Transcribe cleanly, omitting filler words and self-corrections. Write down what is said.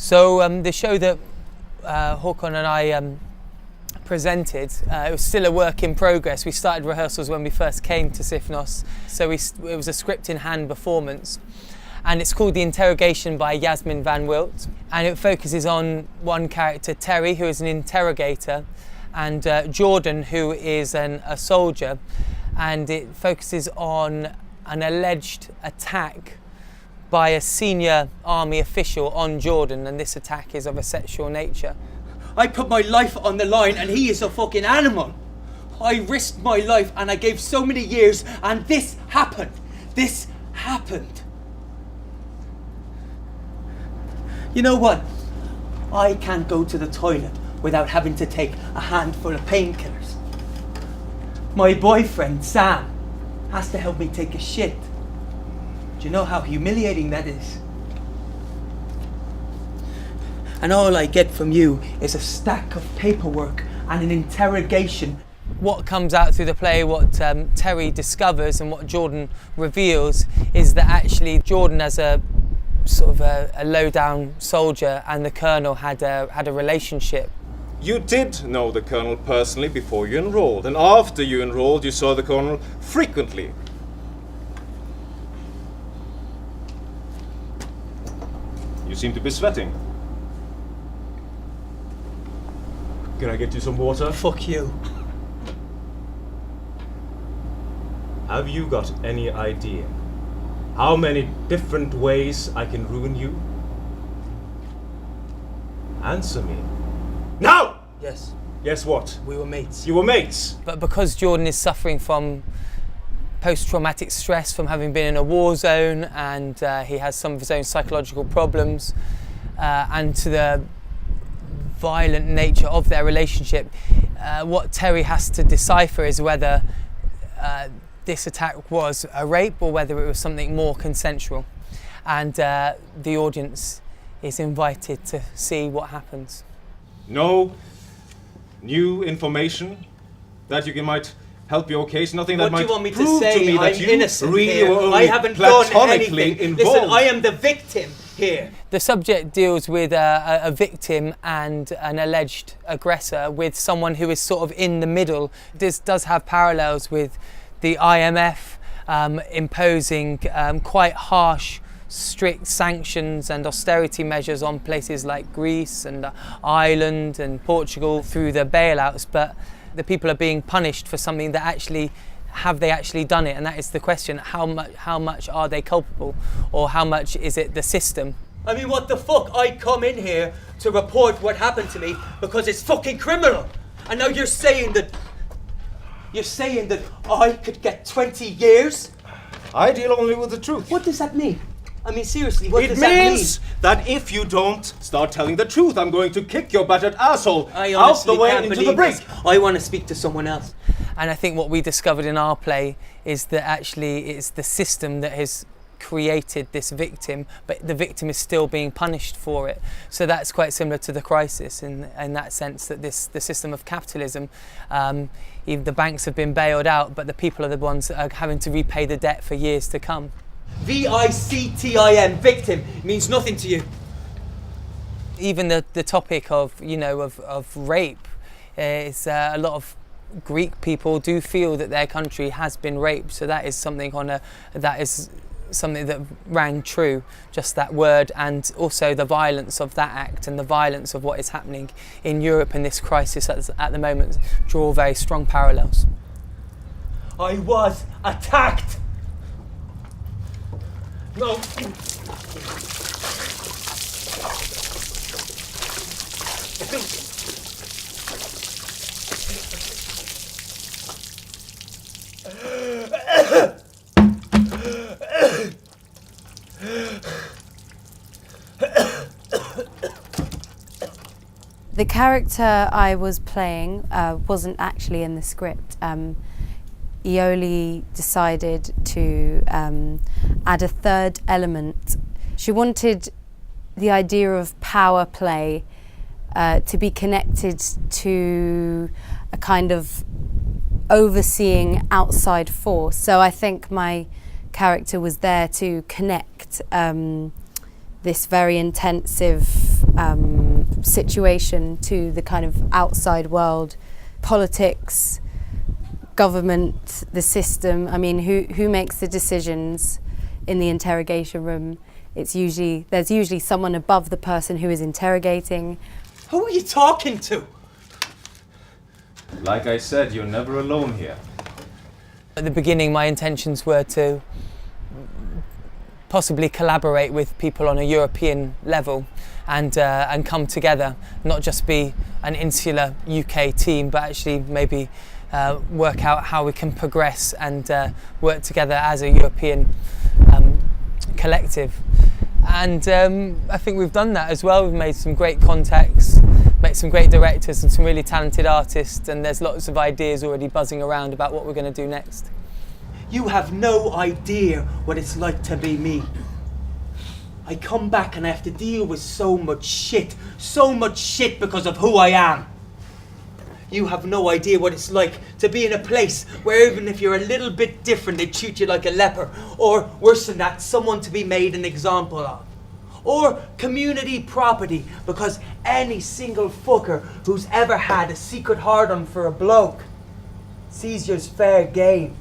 So the show that Håkon and I presented, it was still a work in progress. We started rehearsals when we first came to Sifnos, so it was a script in hand performance, and it's called The Interrogation by Yasmin van Wilt, and it focuses on one character, Terry, who is an interrogator, and Jordan, who is a soldier, and it focuses on an alleged attack by a senior army official on Jordan, and this attack is of a sexual nature. I put my life on the line and he is a fucking animal. I risked my life and I gave so many years, and this happened. This happened. You know what? I can't go to the toilet without having to take a handful of painkillers. My boyfriend, Sam, has to help me take a shit. Do you know how humiliating that is? And all I get from you is a stack of paperwork and an interrogation. What comes out through the play, what Terry discovers and what Jordan reveals, is that actually Jordan, as a sort of a low-down soldier, and the colonel had a relationship. You did know the colonel personally before you enrolled, and after you enrolled you saw the colonel frequently. You seem to be sweating. Can I get you some water? Fuck you. Have you got any idea how many different ways I can ruin you? Answer me. Now! Yes, Yes, what? we were mates. You were mates. But because Jordan is suffering from post-traumatic stress from having been in a war zone, and he has some of his own psychological problems, and to the violent nature of their relationship, what Terry has to decipher is whether this attack was a rape or whether it was something more consensual. And the audience is invited to see what happens. No new information that you might help your case, nothing that What do might you want me to prove say? to me that I'm you innocent really here. were only I haven't done platonically anything. involved. Listen, I am the victim here. The subject deals with a victim and an alleged aggressor, with someone who is sort of in the middle. This does have parallels with the IMF imposing quite harsh, strict sanctions and austerity measures on places like Greece and Ireland and Portugal through the bailouts, but the people are being punished for something that actually, have they actually done it? And that is the question: how much are they culpable, or how much is it the system? I mean, what the fuck? I come in here to report what happened to me because it's fucking criminal. And now you're saying that I could get 20 years? I deal only with the truth. What does that mean? I mean, seriously, what does that mean? It means that if you don't start telling the truth, I'm going to kick your battered asshole I out honestly the way can't into believe the brig. this. I want to speak to someone else. And I think what we discovered in our play is that actually it's the system that has created this victim, but the victim is still being punished for it. So that's quite similar to the crisis in that sense, that the system of capitalism, even the banks have been bailed out, but the people are the ones that are having to repay the debt for years to come. VICTIM, victim, means nothing to you. Even the topic of rape is a lot of Greek people do feel that their country has been raped, so that is something that rang true, just that word, and also the violence of that act and the violence of what is happening in Europe in this crisis at the moment draw very strong parallels. I was attacked. No. The character I was playing wasn't actually in the script. Ioli decided to add a third element. She wanted the idea of power play to be connected to a kind of overseeing outside force. So I think my character was there to connect this very intensive situation to the kind of outside world, politics, government, the system. I mean, who makes the decisions in the interrogation room? There's usually someone above the person who is interrogating. Who are you talking to? Like I said, you're never alone here. At the beginning, my intentions were to possibly collaborate with people on a European level and come together, not just be an insular UK team, but actually maybe work out how we can progress and work together as a European collective. And I think we've done that as well. We've made some great contacts, met some great directors and some really talented artists, and there's lots of ideas already buzzing around about what we're going to do next. You have no idea what it's like to be me. I come back and I have to deal with so much shit because of who I am. You have no idea what it's like to be in a place where even if you're a little bit different, they treat you like a leper, or worse than that, someone to be made an example of. Or community property, because any single fucker who's ever had a secret hard-on for a bloke sees yours fair game.